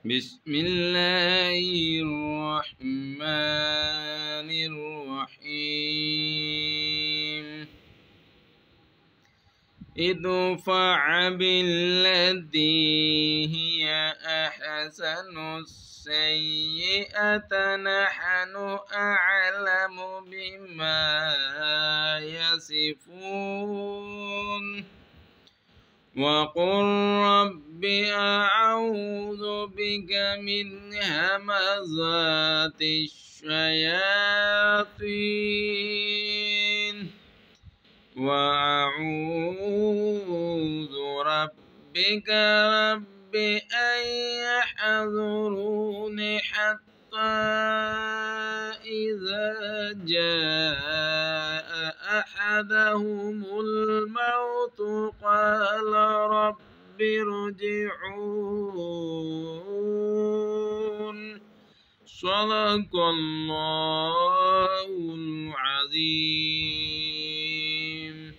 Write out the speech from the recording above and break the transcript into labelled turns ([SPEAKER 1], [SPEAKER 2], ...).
[SPEAKER 1] بسم الله الرحمن الرحيم ادفع بالتي هي أحسن السيئة نحن أعلم بما يصفون وقل رب أعوذ بك من همزات الشياطين وأعوذ بك رب أن يحضرون حتى إذا جاء أحدهم الموت قال رب ارجعون صدق الله العظيم.